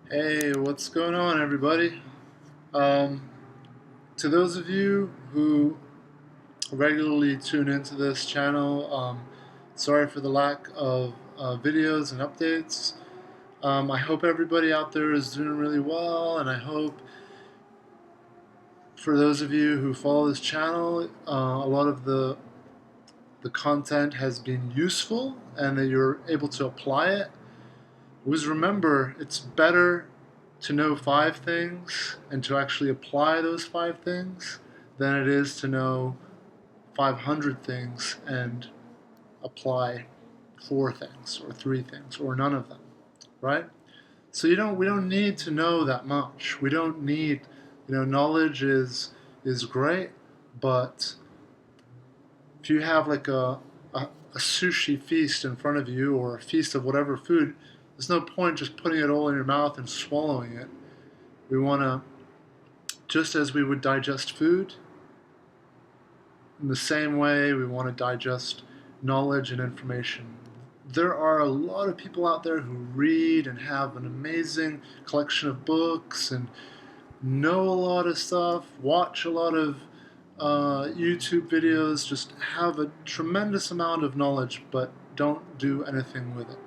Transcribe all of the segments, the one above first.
Hey, what's going on, everybody? Um, to those of you who regularly tune into this channel, sorry for the lack of videos and updates. I hope everybody out there is doing really well, and I hope for those of you who follow this channel, a lot of the content has been useful and that you're able to apply it. Always remember, it's better to know 5 things and to actually apply those 5 things than it is to know 500 things and apply 4 things or 3 things or none of them, right? So we don't need to know that much. We don't need, knowledge is great, but if you have like a sushi feast in front of you or a feast of whatever food, there's no point just putting it all in your mouth and swallowing it. We want to, just as we would digest food, in the same way we want to digest knowledge and information. There are a lot of people out there who read and have an amazing collection of books and know a lot of stuff, watch a lot of YouTube videos, just have a tremendous amount of knowledge, but don't do anything with it.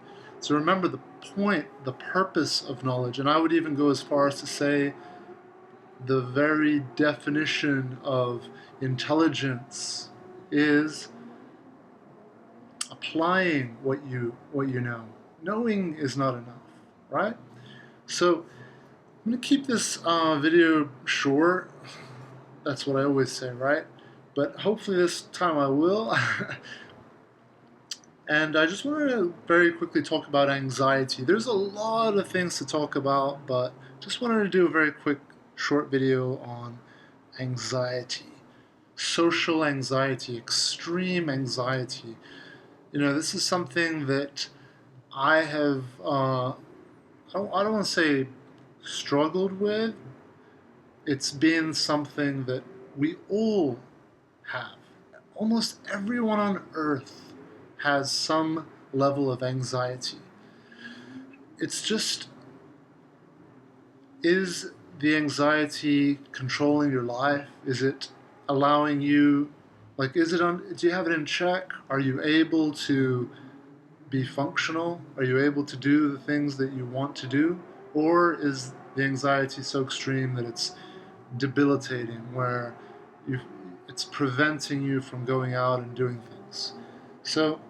So remember the point, the purpose of knowledge, and I would even go as far as to say the very definition of intelligence is applying what you know. Knowing is not enough, right? So I'm going to keep this video short. That's what I always say, right? But hopefully this time I will. And I just wanted to very quickly talk about anxiety. There's a lot of things to talk about, but just wanted to do a very quick short video on anxiety. Social anxiety, extreme anxiety. This is something that I have, I don't want to say struggled with. It's been something that we all have. Almost everyone on earth has some level of anxiety. It's just, is the anxiety controlling your life? Is it allowing you, do you have it in check? Are you able to be functional? Are you able to do the things that you want to do? Or is the anxiety so extreme that it's debilitating, where you it's preventing you from going out and doing things? So,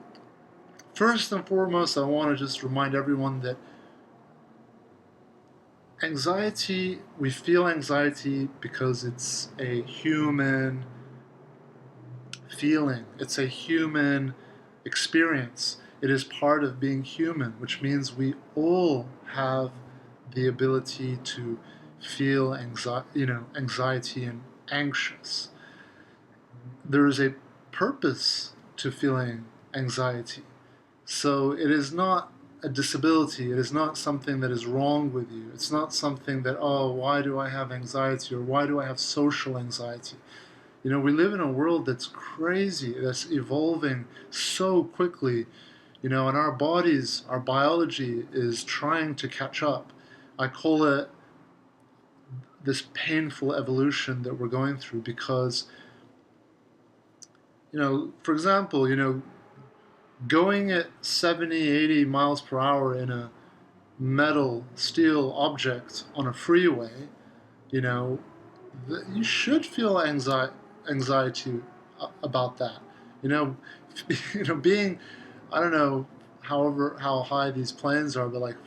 first and foremost, I want to just remind everyone that anxiety, we feel anxiety because it's a human feeling, it's a human experience. It is part of being human, which means we all have the ability to feel anxiety and anxious. There is a purpose to feeling anxiety. So it is not a disability. It is not something that is wrong with you. It's not something that, oh, why do I have anxiety, or why do I have social anxiety? We live in a world that's crazy, that's evolving so quickly, and our bodies, our biology is trying to catch up. I call it this painful evolution that we're going through because, for example, going at 70, 80 miles per hour in a metal, steel object on a freeway, you know, you should feel anxiety about that. You know, being, I don't know, however how high these planes are, but like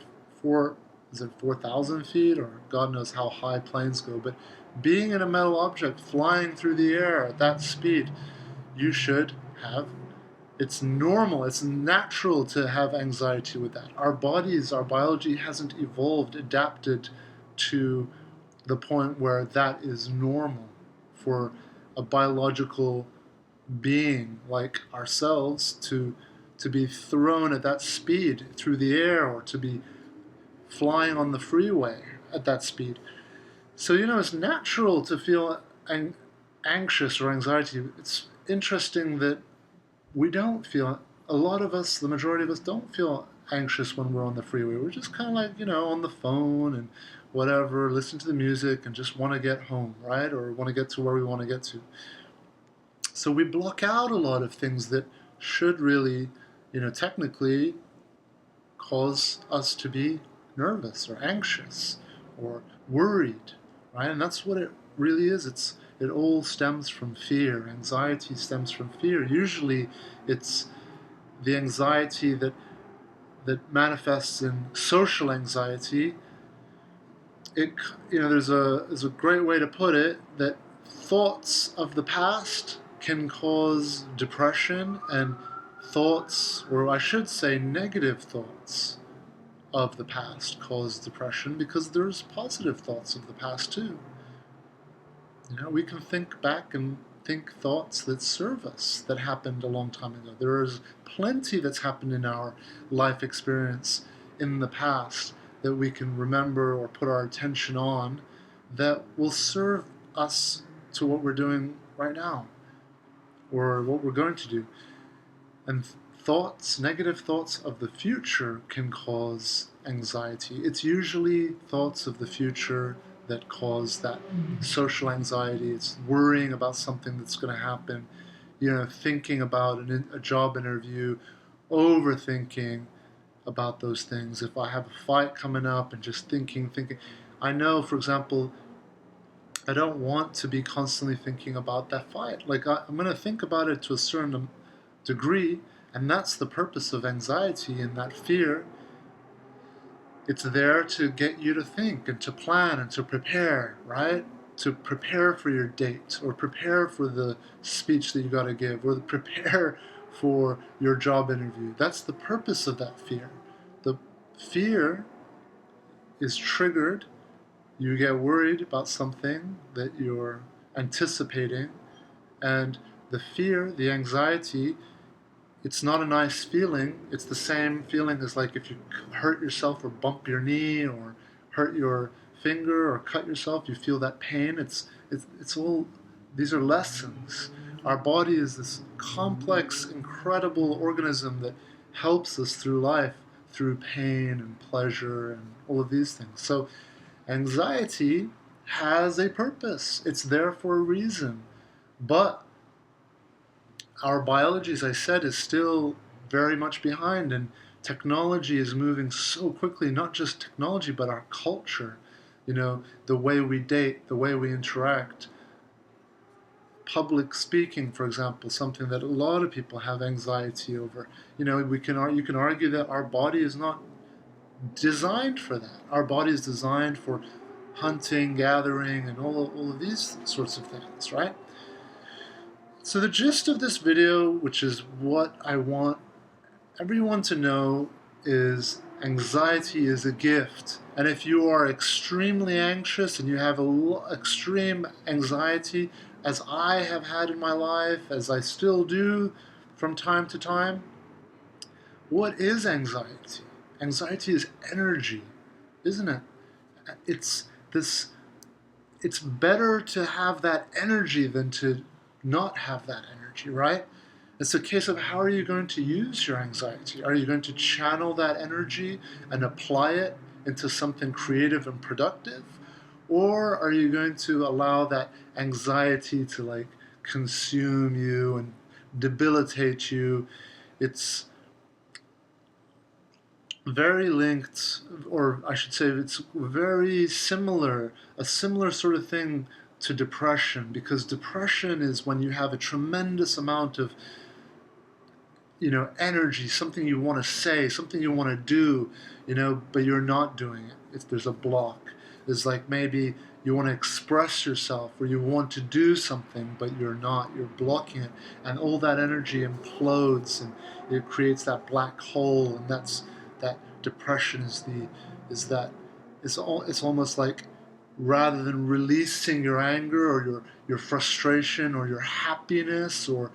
is it 4,000 feet, or God knows how high planes go. But being in a metal object flying through the air at that speed, you should have. It's normal, it's natural to have anxiety with that. Our bodies, our biology hasn't evolved, adapted to the point where that is normal for a biological being like ourselves to be thrown at that speed through the air, or to be flying on the freeway at that speed. So, it's natural to feel anxious or anxiety. It's interesting that we don't feel, a lot of us, the majority of us, don't feel anxious when we're on the freeway. We're just kind of like, on the phone and whatever, listen to the music and just want to get home, right? Or want to get to where we want to get to. So we block out a lot of things that should really, technically cause us to be nervous or anxious or worried, right? And that's what it really is. It all stems from fear. Anxiety stems from fear. Usually it's the anxiety that manifests in social anxiety. There's a great way to put it, that thoughts of the past can cause depression, and thoughts, or I should say negative thoughts of the past cause depression, because there's positive thoughts of the past too. We can think back and think thoughts that serve us, that happened a long time ago. There is plenty that's happened in our life experience in the past that we can remember or put our attention on, that will serve us to what we're doing right now or what we're going to do. And negative thoughts of the future can cause anxiety. It's usually thoughts of the future that cause that social anxiety. It's worrying about something that's going to happen, thinking about a job interview, overthinking about those things. If I have a fight coming up and just thinking. I know, for example, I don't want to be constantly thinking about that fight. Like, I'm going to think about it to a certain degree, and that's the purpose of anxiety and that fear. It's there to get you to think and to plan and to prepare, right? To prepare for your date, or prepare for the speech that you got to give, or prepare for your job interview. That's the purpose of that fear. The fear is triggered. You get worried about something that you're anticipating, and the fear, the anxiety, it's not a nice feeling. It's the same feeling as like if you hurt yourself or bump your knee or hurt your finger or cut yourself, you feel that pain. It's all, these are lessons. Our body is this complex, incredible organism that helps us through life, through pain and pleasure and all of these things. So anxiety has a purpose. It's there for a reason. But our biology, as I said, is still very much behind, and technology is moving so quickly. Not just technology, but our culture, the way we date, the way we interact. Public speaking, for example, something that a lot of people have anxiety over. You can argue that our body is not designed for that. Our body is designed for hunting, gathering, and all of these sorts of things, right? So the gist of this video, which is what I want everyone to know, is anxiety is a gift. And if you are extremely anxious and you have extreme anxiety, as I have had in my life, as I still do from time to time, what is anxiety? Anxiety is energy, isn't it? It's better to have that energy than to not have that energy, right? It's a case of, how are you going to use your anxiety? Are you going to channel that energy and apply it into something creative and productive? Or are you going to allow that anxiety to consume you and debilitate you? It's very linked, or I should say it's very similar, a similar sort of thing to depression, because depression is when you have a tremendous amount of energy, something you want to say, something you want to do, but you're not doing it. There's a block. It's like maybe you want to express yourself, or you want to do something, but you're not. You're blocking it, and all that energy implodes, and it creates that black hole, and that depression it's almost like, rather than releasing your anger or your frustration or your happiness or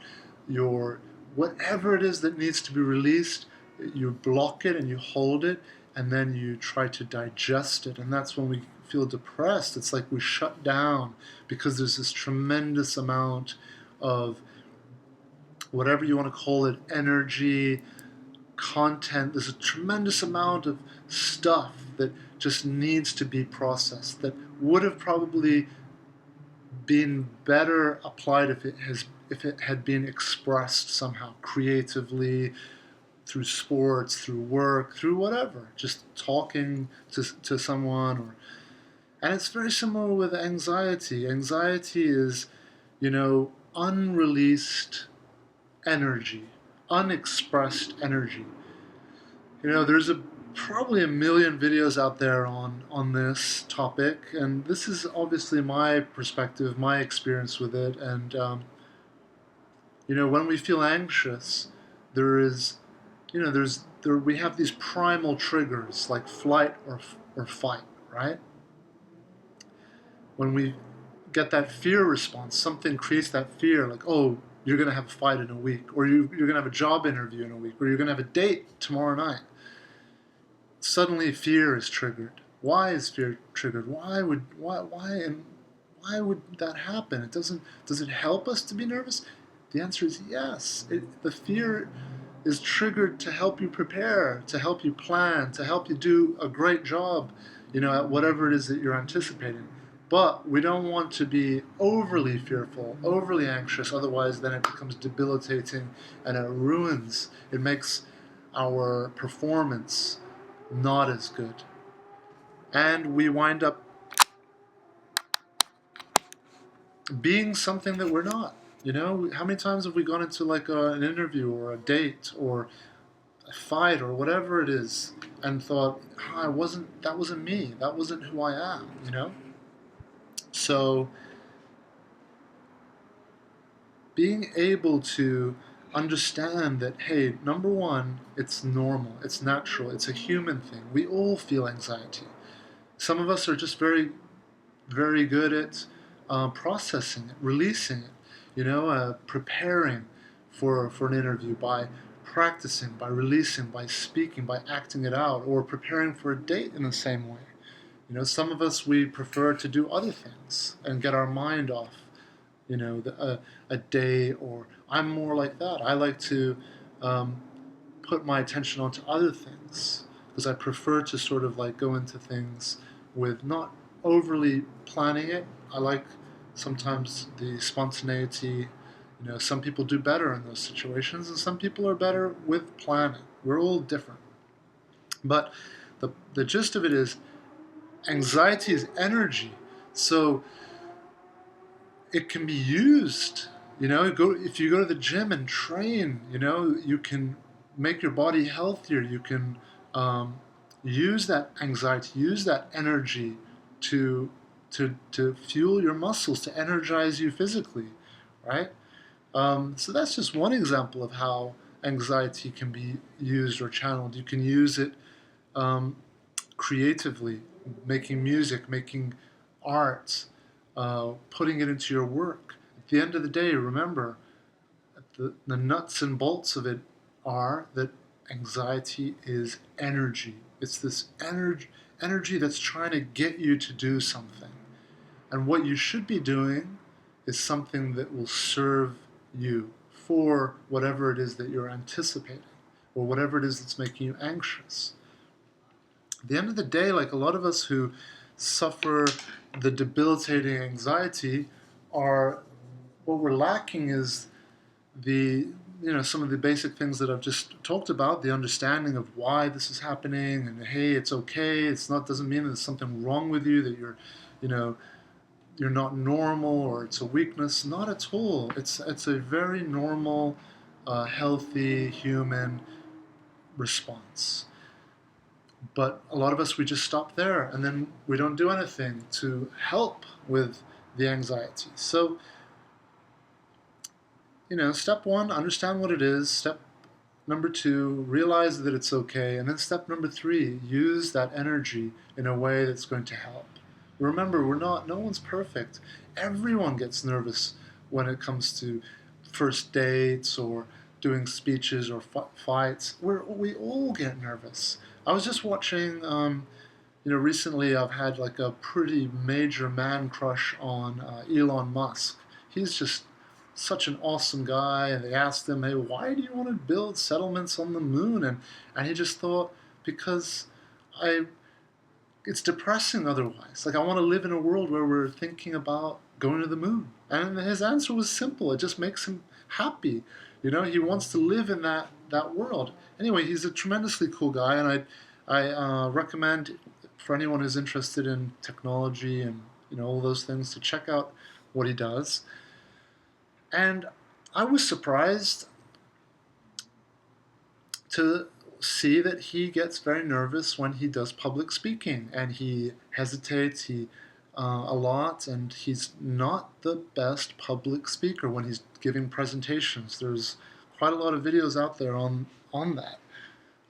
your whatever it is that needs to be released, you block it and you hold it, and then you try to digest it. And that's when we feel depressed. It's like we shut down because there's this tremendous amount of, whatever you want to call it, energy, content. There's a tremendous amount of stuff that just needs to be processed that would have probably been better applied if it had been expressed somehow creatively, through sports, through work, through whatever, just talking to someone. And it's very similar with anxiety. Anxiety is, unreleased energy, unexpressed energy. There's probably a million videos out there on this topic, and this is obviously my perspective, my experience with it. And when we feel anxious, there is, we have these primal triggers like flight or fight, right? When we get that fear response, something creates that fear, like, oh, you're going to have a fight in a week, or you're going to have a job interview in a week, or you're going to have a date tomorrow night. Suddenly fear is triggered. Why is fear triggered? Why would that happen? Does it help us to be nervous? The answer is yes. The fear is triggered to help you prepare, to help you plan, to help you do a great job, at whatever it is that you're anticipating. But we don't want to be overly fearful, overly anxious, otherwise then it becomes debilitating and it makes our performance not as good. And we wind up being something that we're not. How many times have we gone into like an interview or a date or a fight or whatever it is and thought, that wasn't me, that wasn't who I am, So being able to understand that, hey, number one, it's normal, it's natural, it's a human thing. We all feel anxiety. Some of us are just very, very good at processing it, releasing it, preparing for an interview by practicing, by releasing, by speaking, by acting it out, or preparing for a date in the same way. Some of us, we prefer to do other things and get our mind off, a day, or I'm more like that. I like to put my attention onto other things because I prefer to sort of like go into things with not overly planning it. I like sometimes the spontaneity. Some people do better in those situations, and some people are better with planning. We're all different. But the gist of it is, anxiety is energy, so it can be used. If you go to the gym and train, you can make your body healthier. You can use that anxiety, use that energy to fuel your muscles, to energize you physically, right? So that's just one example of how anxiety can be used or channeled. You can use it creatively, making music, making art, putting it into your work. At the end of the day, remember, the nuts and bolts of it are that anxiety is energy. It's this energy that's trying to get you to do something. And what you should be doing is something that will serve you for whatever it is that you're anticipating, or whatever it is that's making you anxious. At the end of the day, like a lot of us who suffer the debilitating anxiety, what we're lacking is some of the basic things that I've just talked about, the understanding of why this is happening, and hey, it's okay. Doesn't mean that there's something wrong with you, that you're not normal, or it's a weakness. Not at all. It's a very normal, healthy human response. But a lot of us, we just stop there, and then we don't do anything to help with the anxiety. So, step one, understand what it is. Step number two, realize that it's okay. And then step number three, use that energy in a way that's going to help. Remember, no one's perfect. Everyone gets nervous when it comes to first dates or doing speeches or fights. We all get nervous. I was just watching, recently I've had like a pretty major man crush on Elon Musk. He's just such an awesome guy, and they asked him, "Hey, why do you want to build settlements on the moon?" And he just thought, because I it's depressing otherwise. Like, I want to live in a world where we're thinking about going to the moon. And his answer was simple. It just makes him happy. You know, he wants to live in that world. Anyway, he's a tremendously cool guy, and I recommend for anyone who's interested in technology and all those things to check out what he does. And I was surprised to see that he gets very nervous when he does public speaking, and he hesitates a lot, and he's not the best public speaker when he's giving presentations. There's quite a lot of videos out there on that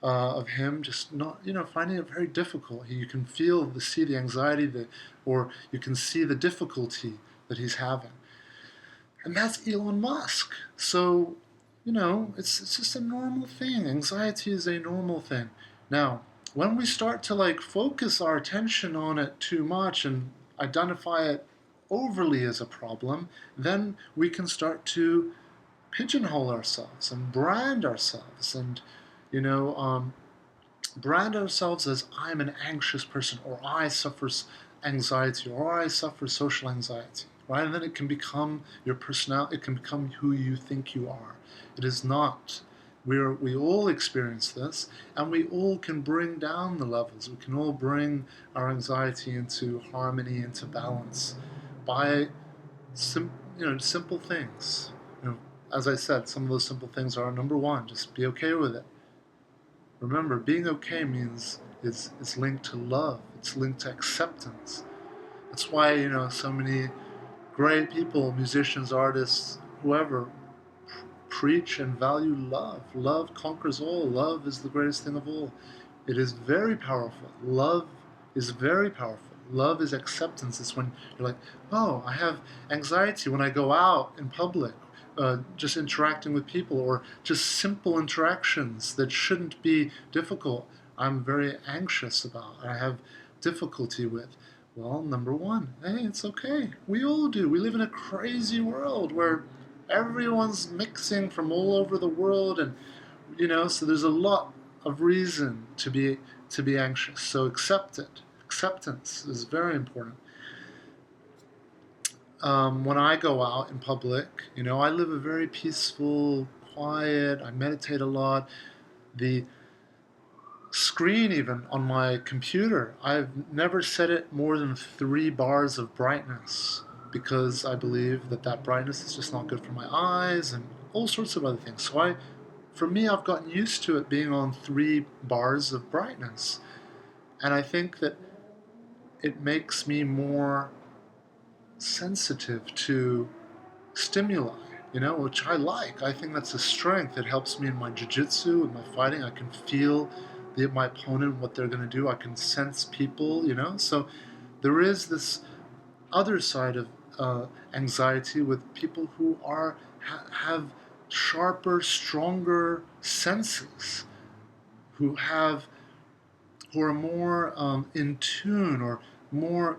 of him just not finding it very difficult. You can see the anxiety or you can see the difficulty that he's having, and that's Elon Musk. So it's just a normal thing. Anxiety is a normal thing. Now, when we start to focus our attention on it too much and identify it overly as a problem, then we can start to pigeonhole ourselves and brand ourselves, and brand ourselves as I'm an anxious person, or I suffer anxiety, or I suffer social anxiety, right? And then it can become your personality. It can become who you think you are. It is not. We all experience this, and we all can bring down the levels. We can all bring our anxiety into harmony, into balance, by simple things. As I said, some of those simple things are: number one, just be okay with it. Remember, being okay means it's linked to love. It's linked to acceptance. That's why so many great people, musicians, artists, whoever, preach and value love. Love conquers all. Love is the greatest thing of all. It is very powerful. Love is very powerful. Love is acceptance. It's when you're like, oh, I have anxiety when I go out in public, just interacting with people, or just simple interactions that shouldn't be difficult. I'm very anxious about. I have difficulty with. Well, number one, hey, it's okay. We all do. We live in a crazy world where everyone's mixing from all over the world, and so there's a lot of reason to be anxious. So accept it. Acceptance is very important. When I go out in public, I live a very peaceful, quiet. I meditate a lot. The screen, even on my computer, I've never set it more than 3 bars of brightness, because I believe that brightness is just not good for my eyes and all sorts of other things. So for me, I've gotten used to it being on 3 bars of brightness, and I think that it makes me more sensitive to stimuli, which I like. I think that's a strength. It helps me in my jiu-jitsu, in my fighting. I can feel my opponent, what they're going to do. I can sense people, So there is this other side of anxiety with people who have sharper, stronger senses, who are more in tune, or more,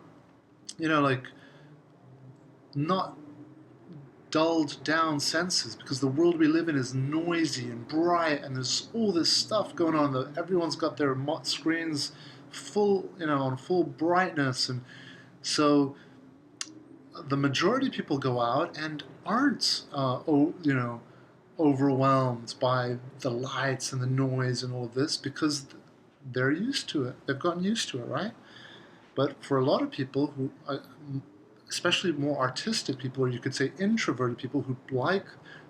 not dulled down senses, because the world we live in is noisy and bright, and there's all this stuff going on. That everyone's got their screens full, on full brightness, and so the majority of people go out and aren't, overwhelmed by the lights and the noise and all of this, because they're used to it. They've gotten used to it, right? But for a lot of people who, especially more artistic people, or you could say introverted people, who like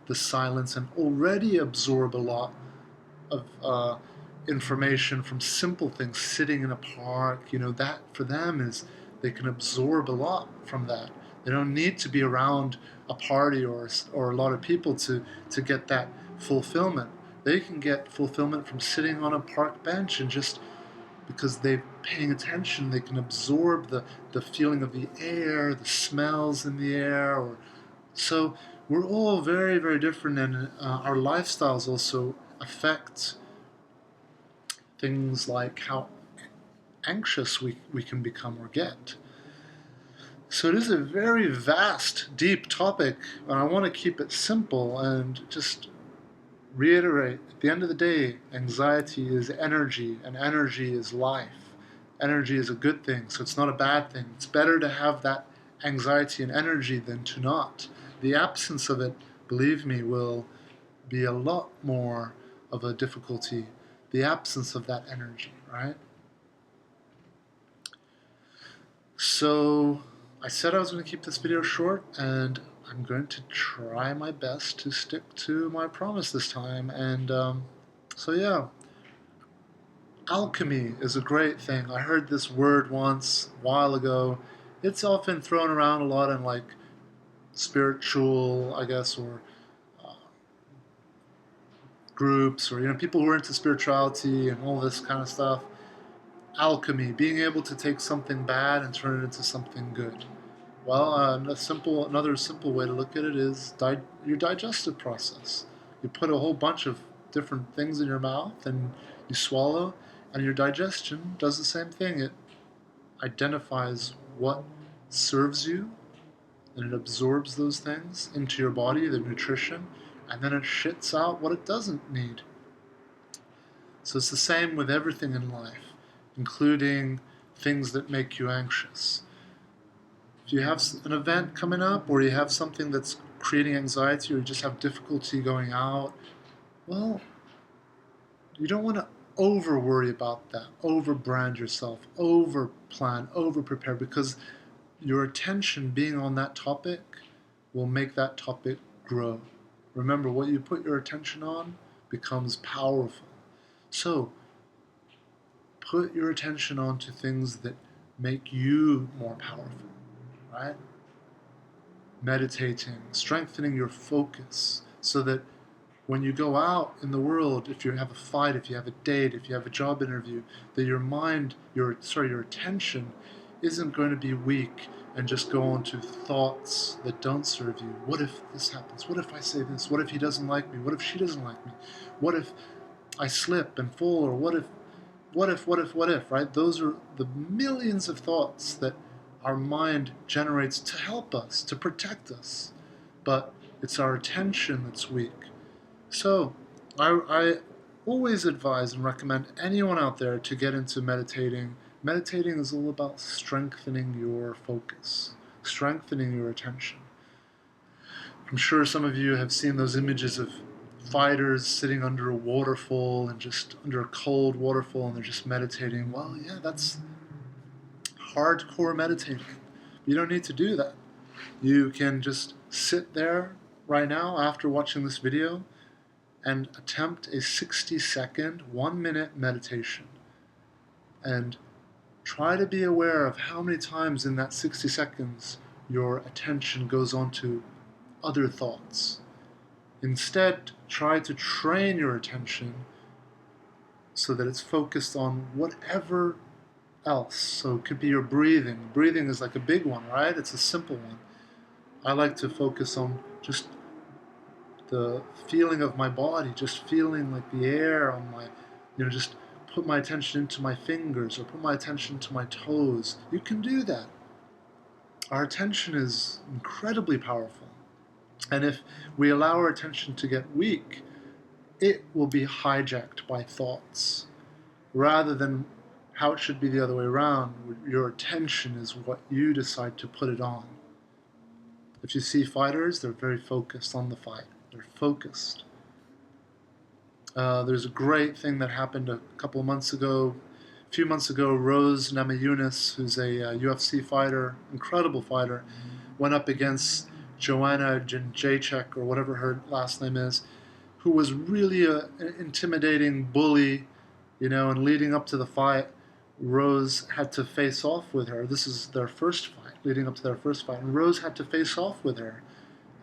the silence and already absorb a lot of information from simple things, sitting in a park, that for them is, they can absorb a lot from that. They don't need to be around a party or a lot of people to get that fulfillment. They can get fulfillment from sitting on a park bench, and just because they're paying attention, they can absorb the feeling of the air, the smells in the air. So we're all very, very different, and our lifestyles also affect things like how anxious we can become or get. So it is a very vast, deep topic, and I want to keep it simple and just reiterate, at the end of the day, anxiety is energy, and energy is life. Energy is a good thing, so it's not a bad thing. It's better to have that anxiety and energy than to not. The absence of it, believe me, will be a lot more of a difficulty. The absence of that energy, right? So I said I was going to keep this video short, and I'm going to try my best to stick to my promise this time. And so yeah, alchemy is a great thing. I heard this word once a while ago. It's often thrown around a lot in like spiritual, I guess, or uh, groups, or people who are into spirituality and all this kind of stuff. Alchemy, being able to take something bad and turn it into something good. Well, another simple way to look at it is your digestive process. You put a whole bunch of different things in your mouth and you swallow, and your digestion does the same thing. It identifies what serves you, and it absorbs those things into your body, the nutrition, and then it shits out what it doesn't need. So it's the same with everything in life, including things that make you anxious. If you have an event coming up, or you have something that's creating anxiety, or you just have difficulty going out, well, you don't want to over worry about that, over brand yourself, over plan, over prepare, because your attention being on that topic will make that topic grow. Remember, what you put your attention on becomes powerful. So, put your attention onto things that make you more powerful, right? Meditating, strengthening your focus so that when you go out in the world, if you have a fight, if you have a date, if you have a job interview, that your mind, your attention isn't going to be weak and just go on to thoughts that don't serve you. What if this happens? What if I say this? What if he doesn't like me? What if she doesn't like me? What if I slip and fall? Or what if, right? Those are the millions of thoughts that our mind generates to help us, to protect us. But it's our attention that's weak. So I always advise and recommend anyone out there to get into meditating. Meditating is all about strengthening your focus, strengthening your attention. I'm sure some of you have seen those images of fighters sitting under a waterfall and just under a cold waterfall, and they're just meditating. Well, yeah, that's hardcore meditating. You don't need to do that. You can just sit there right now after watching this video and attempt a 60-second, 1-minute meditation. And try to be aware of how many times in that 60 seconds your attention goes on to other thoughts. Instead, try to train your attention so that it's focused on whatever else. So it could be your breathing. Breathing is like a big one, right? It's a simple one. I like to focus on just the feeling of my body, just feeling like the air on my, just put my attention into my fingers or put my attention to my toes. You can do that. Our attention is incredibly powerful. And if we allow our attention to get weak, it will be hijacked by thoughts. Rather than how it should be the other way around, your attention is what you decide to put it on. If you see fighters, they're very focused on the fight. They're focused. There's a great thing that happened a couple of months ago. A few months ago, Rose Namajunas, who's a UFC fighter, incredible fighter, went up against Joanna Jędrzejczyk, or whatever her last name is, who was really an intimidating bully, and leading up to the fight, Rose had to face off with her. This is their first fight, leading up to their first fight, and Rose had to face off with her.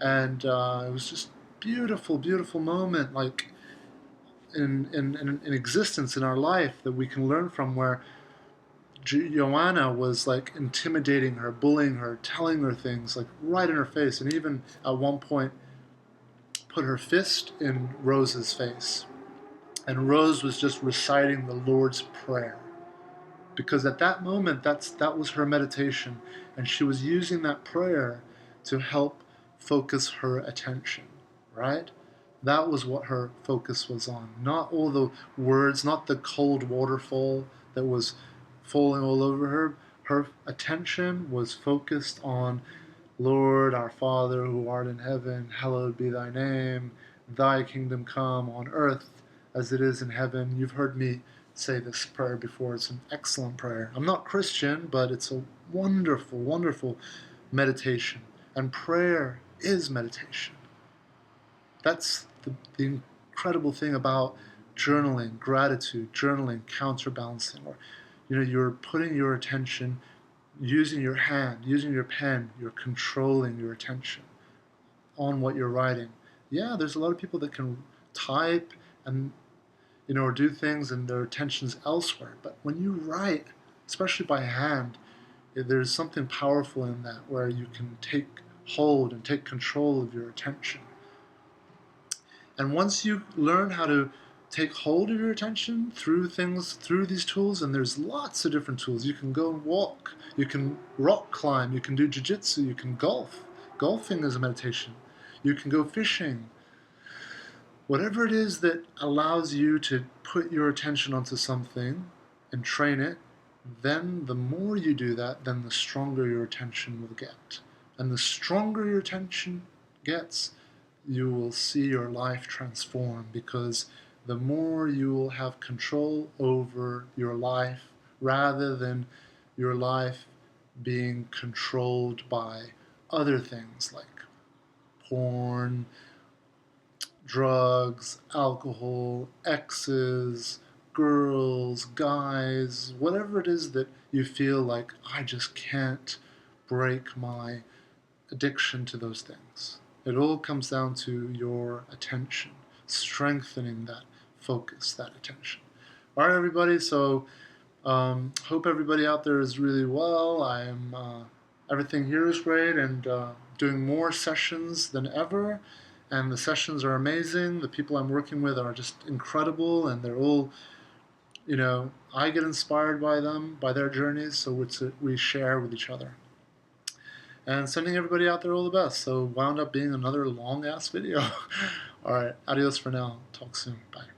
And it was just beautiful, beautiful moment, like in existence in our life that we can learn from, where Joanna was like intimidating her, bullying her, telling her things like right in her face, and even at one point put her fist in Rose's face. And Rose was just reciting the Lord's Prayer. because at that moment that was her meditation, and she was using that prayer to help focus her attention, right? That was what her focus was on, not all the words, not the cold waterfall that was falling all over her. Her attention was focused on, Lord, our Father who art in heaven, hallowed be thy name, thy kingdom come on earth as it is in heaven. You've heard me say this prayer before. It's an excellent prayer. I'm not Christian, but it's a wonderful, wonderful meditation. And prayer is meditation. That's the incredible thing about journaling, gratitude, journaling, counterbalancing, or you're putting your attention, using your hand, using your pen, you're controlling your attention on what you're writing. Yeah, there's a lot of people that can type and or do things and their attention's elsewhere. But when you write, especially by hand, there's something powerful in that where you can take hold and take control of your attention. And once you learn how to take hold of your attention through these tools, and there's lots of different tools. You can go and walk, you can rock climb, you can do jiu-jitsu, you can golf. Golfing is a meditation. You can go fishing. Whatever it is that allows you to put your attention onto something and train it, then the more you do that, then the stronger your attention will get. And the stronger your attention gets, you will see your life transform, because the more you will have control over your life rather than your life being controlled by other things like porn, drugs, alcohol, exes, girls, guys, whatever it is that you feel like, I just can't break my addiction to those things. It all comes down to your attention, strengthening that focus, that attention. All right, everybody. So hope everybody out there is really well. Everything here is great, and doing more sessions than ever. And the sessions are amazing. The people I'm working with are just incredible, and they're all, I get inspired by them, by their journeys. So we share with each other. And sending everybody out there all the best. So wound up being another long-ass video. All right, adios for now. Talk soon. Bye.